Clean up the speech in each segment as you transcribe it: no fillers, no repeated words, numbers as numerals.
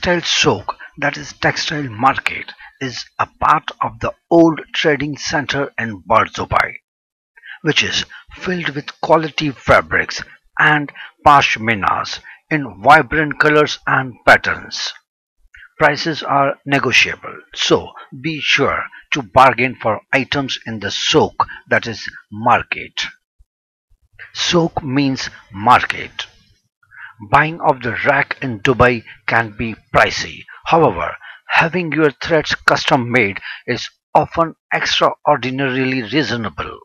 textile souk, that is textile market, is a part of the old trading center in Abudhabi, which is filled with quality fabrics and pashminas in vibrant colors and patterns. Prices are negotiable, so be sure to bargain for items in the souk, that is market. Souk means market. Buying off the rack in Dubai can be pricey. However, having your threads custom made is often extraordinarily reasonable.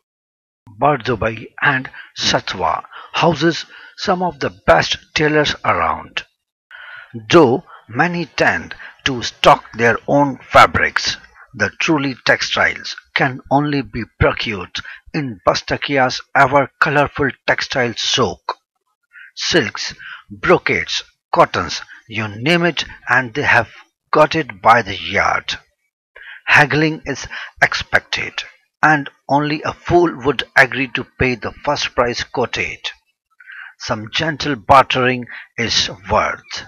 Dubai and Satwa houses some of the best tailors around. Though many tend to stock their own fabrics, the truly textiles can only be procured in Bastakia's ever colorful textile soak. Silks, brocades, cottons, you name it, and they have got it by the yard. Haggling is expected, and only a fool would agree to pay the first price quoted. Some gentle bartering is worth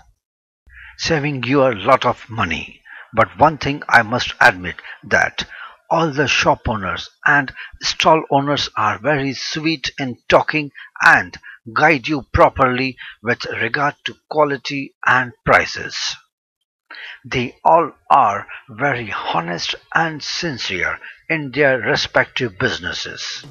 saving you a lot of money. But one thing I must admit, that all the shop owners and stall owners are very sweet in talking and guide you properly with regard to quality and prices. They all are very honest and sincere in their respective businesses.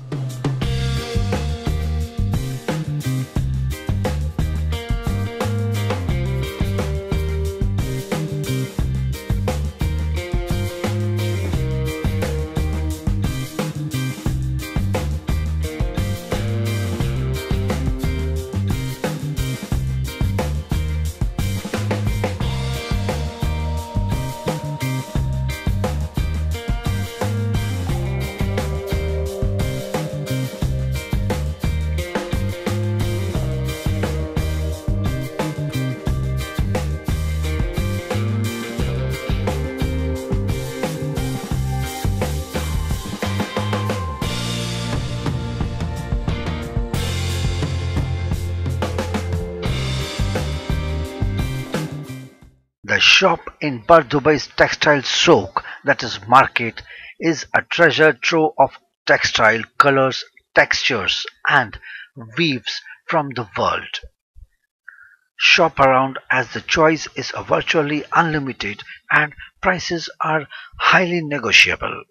The shop in Bar Dubai's textile souk, that is market, is a treasure trove of textile colors, textures, and weaves from the world. Shop around, as the choice is virtually unlimited and prices are highly negotiable.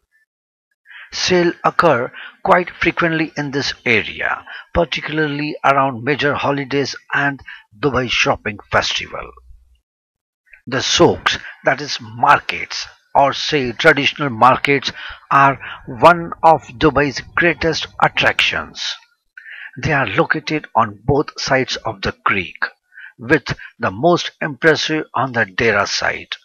Sales occur quite frequently in this area, particularly around major holidays and Dubai Shopping Festival. The souks, that is markets, or say traditional markets, are one of Dubai's greatest attractions. They are located on both sides of the creek, with the most impressive on the Dera side.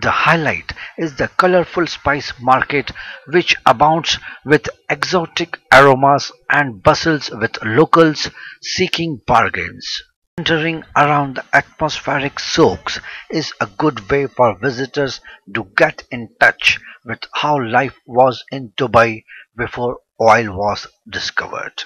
The highlight is the colorful spice market, which abounds with exotic aromas and bustles with locals seeking bargains. Wandering around the atmospheric souks is a good way for visitors to get in touch with how life was in Dubai before oil was discovered.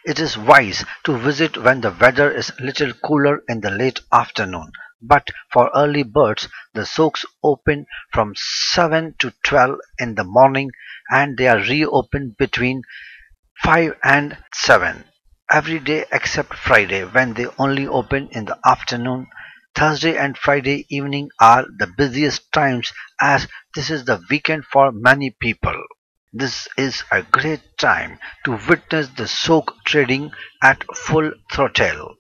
It is wise to visit when the weather is little cooler in the late afternoon, but for early birds the souks open from 7 to 12 in the morning and they are reopened between 5 and 7 every day except Friday, when they only open in the afternoon. Thursday and Friday evening are the busiest times, as this is the weekend for many people. This is a great time to witness the souk trading at full throttle.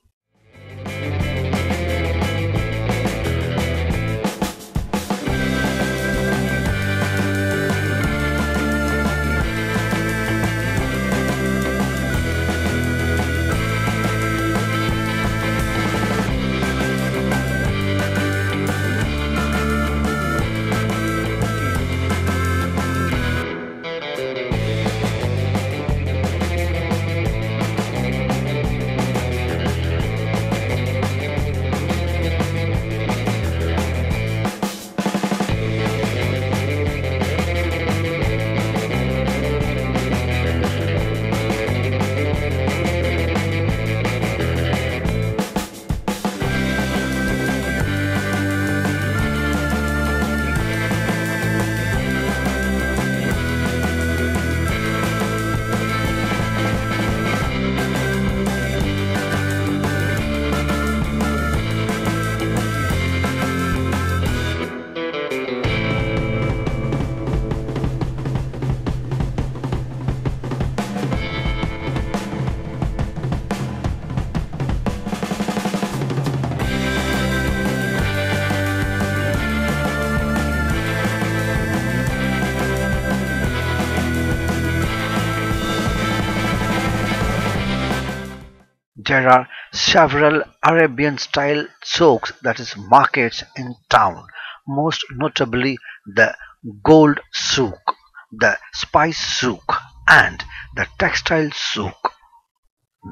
There are several Arabian-style souks, that is markets in town, most notably the Gold Souk, the Spice Souk, and the Textile Souk.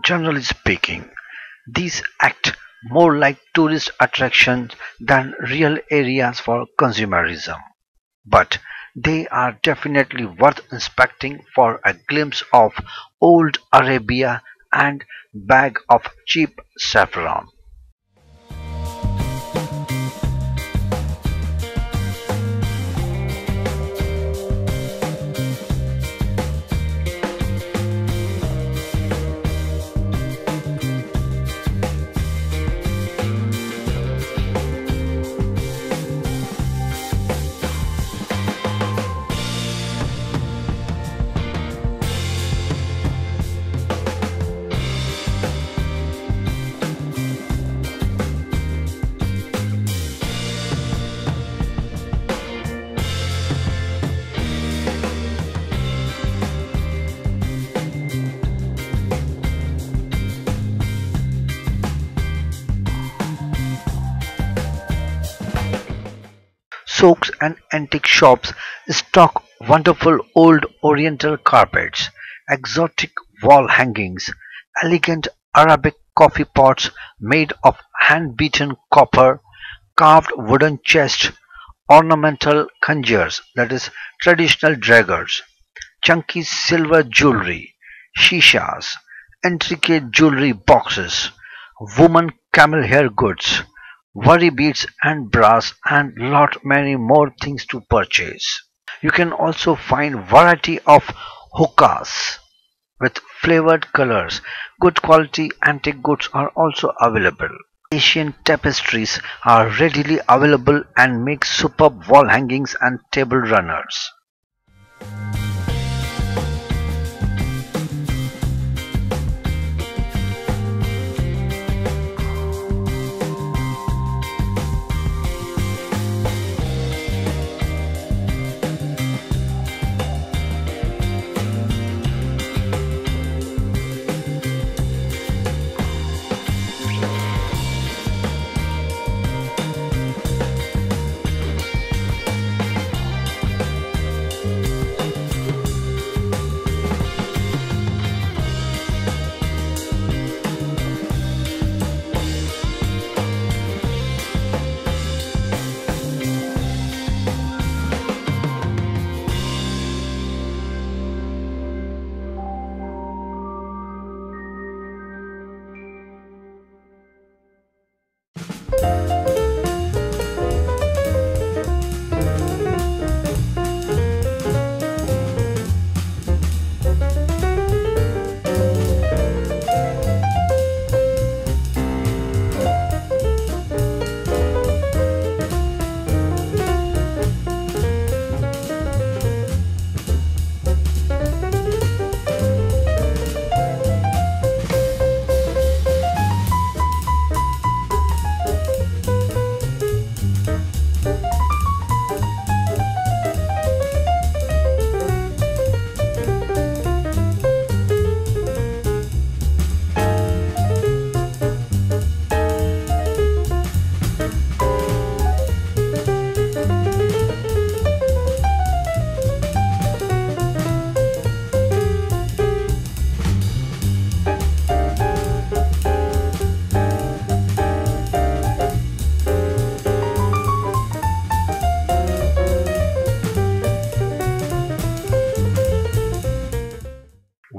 Generally speaking, these act more like tourist attractions than real areas for consumerism, but they are definitely worth inspecting for a glimpse of old Arabia and bag of cheap saffron. Souks and antique shops stock wonderful old oriental carpets, exotic wall hangings, elegant Arabic coffee pots made of hand-beaten copper, carved wooden chests, ornamental conjures, that is, traditional daggers, chunky silver jewelry, shishas, intricate jewelry boxes, woman camel hair goods, worry beads and brass, and lot many more things to purchase. You can also find variety of hookahs with flavored colors. Good quality antique goods are also available. Asian tapestries are readily available and make superb wall hangings and table runners.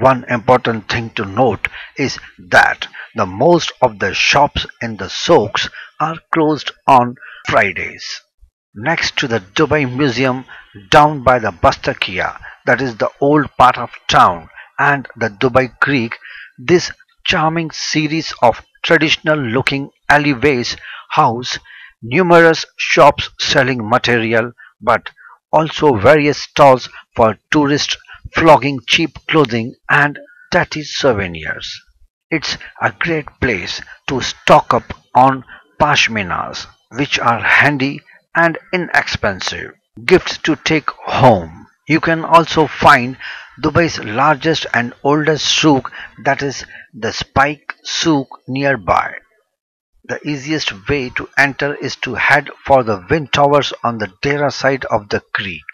One important thing to note is that the most of the shops in the souks are closed on Fridays. Next to the Dubai Museum down by the Bastakia, that is the old part of town, and the Dubai Creek, this charming series of traditional looking alleyways house numerous shops selling material, but also various stalls for tourists flogging cheap clothing and tatty souvenirs. It's a great place to stock up on pashminas, which are handy and inexpensive gifts to take home. You can also find Dubai's largest and oldest souk, that is the Spike Souk nearby. The easiest way to enter is to head for the wind towers on the Dera side of the creek.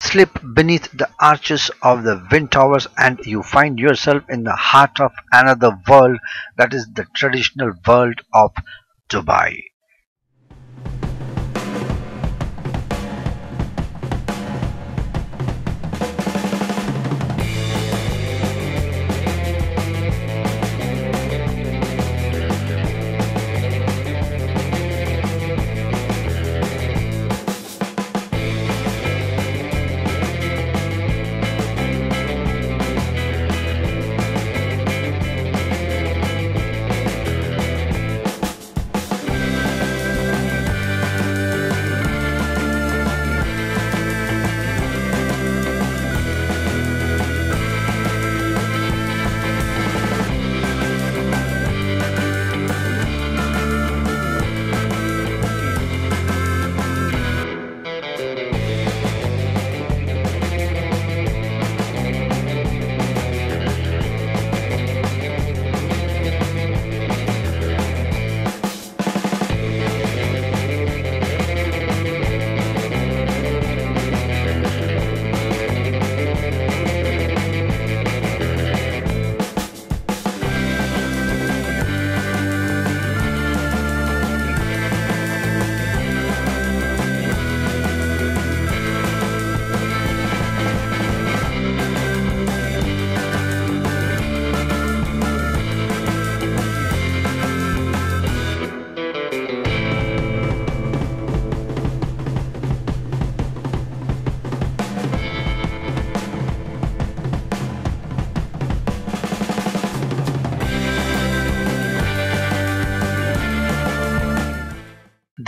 Slip beneath the arches of the wind towers and you find yourself in the heart of another world, that is the traditional world of Dubai.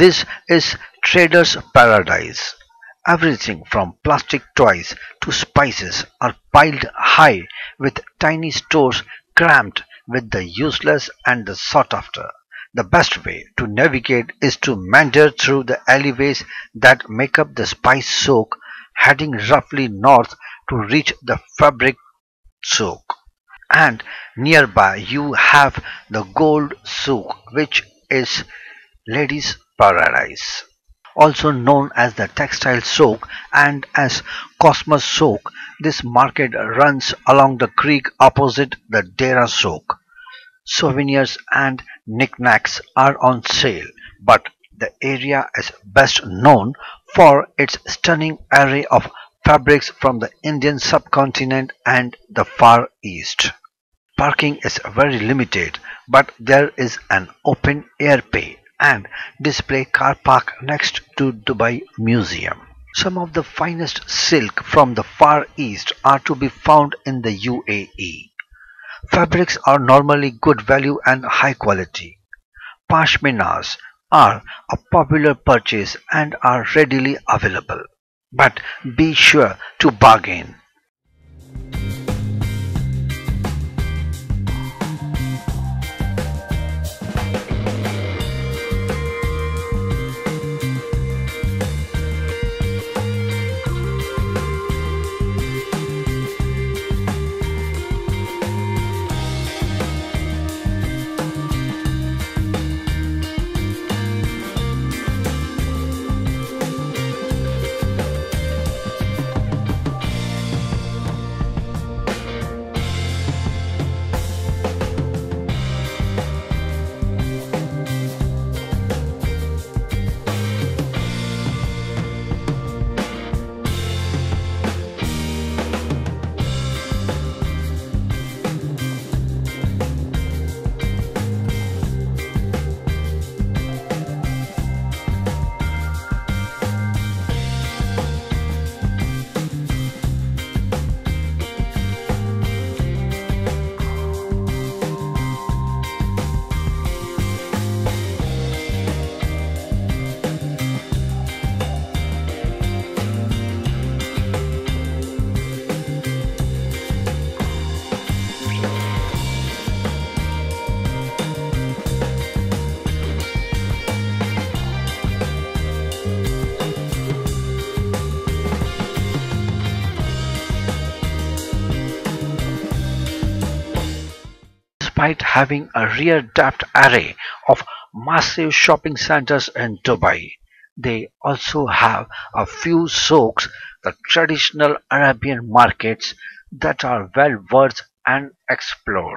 This is trader's paradise. Everything from plastic toys to spices are piled high with tiny stores crammed with the useless and the sought after. The best way to navigate is to meander through the alleyways that make up the spice soak, heading roughly north to reach the fabric soak. And nearby you have the gold souk, which is ladies' paradise. Also known as the textile soak and as Cosmos soak, this market runs along the creek opposite the Dera soak. Souvenirs and knickknacks are on sale, but the area is best known for its stunning array of fabrics from the Indian subcontinent and the Far East. Parking is very limited, but there is an open air pay and display car park next to Dubai Museum. Some of the finest silk from the Far East are to be found in the UAE. Fabrics are normally good value and high quality. Pashminas are a popular purchase and are readily available. But be sure to bargain. Despite having a rear-depth array of massive shopping centers in Dubai, they also have a few souks, the traditional Arabian markets that are well worth an explore.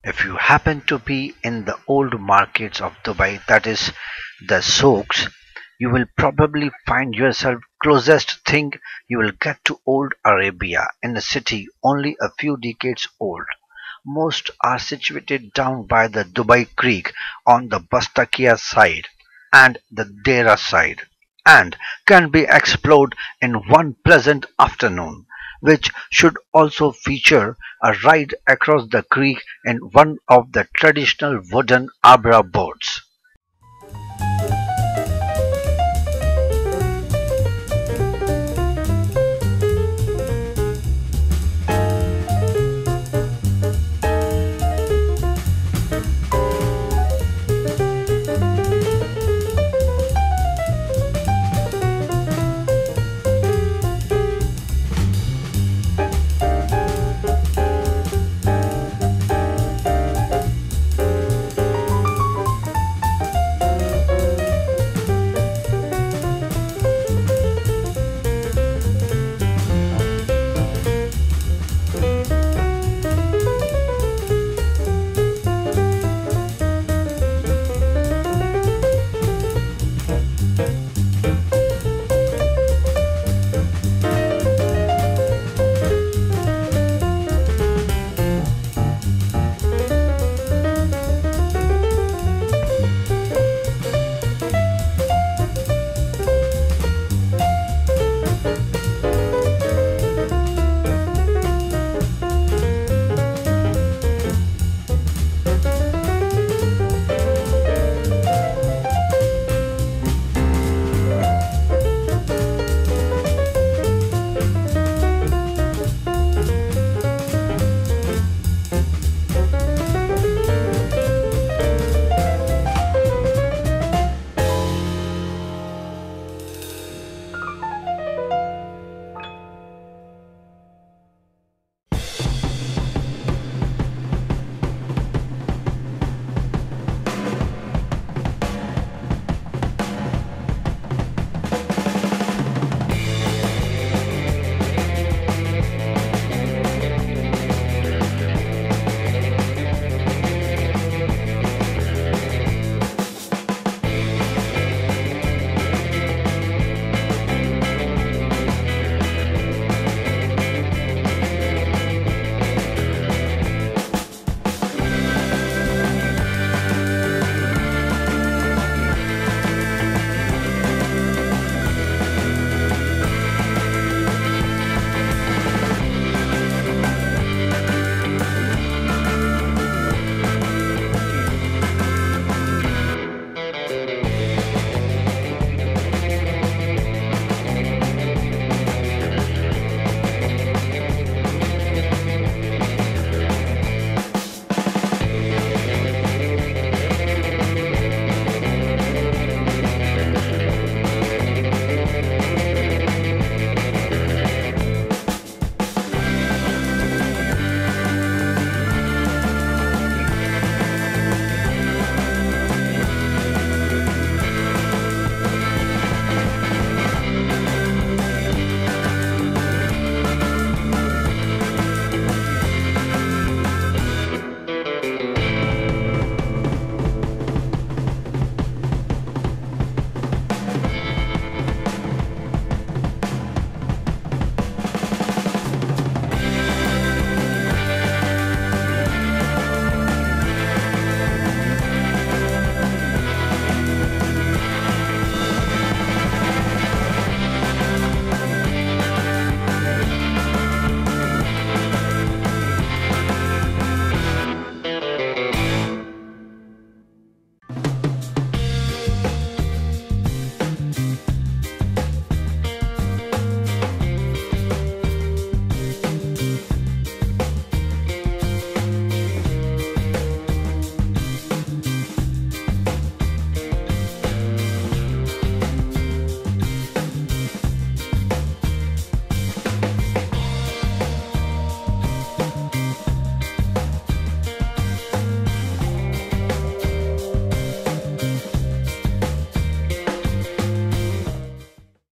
If you happen to be in the old markets of Dubai, that is the souks, you will probably find yourself closest thing you will get to old Arabia in a city only a few decades old. Most are situated down by the Dubai Creek on the Bastakia side and the Dera side, and can be explored in one pleasant afternoon, which should also feature a ride across the creek in one of the traditional wooden Abra boats.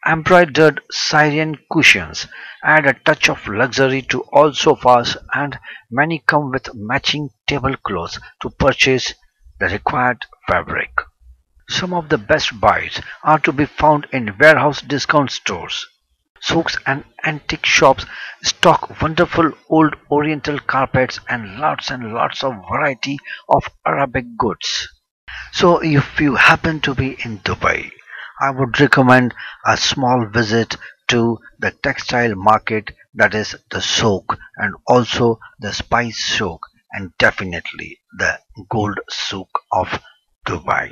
Embroidered Syrian cushions add a touch of luxury to all sofas, and many come with matching tablecloths to purchase the required fabric. Some of the best buys are to be found in warehouse discount stores. Souks and antique shops stock wonderful old oriental carpets and lots of variety of Arabic goods. So if you happen to be in Dubai, I would recommend a small visit to the textile market, that is the souk, and also the spice souk, and definitely the gold souk of Dubai.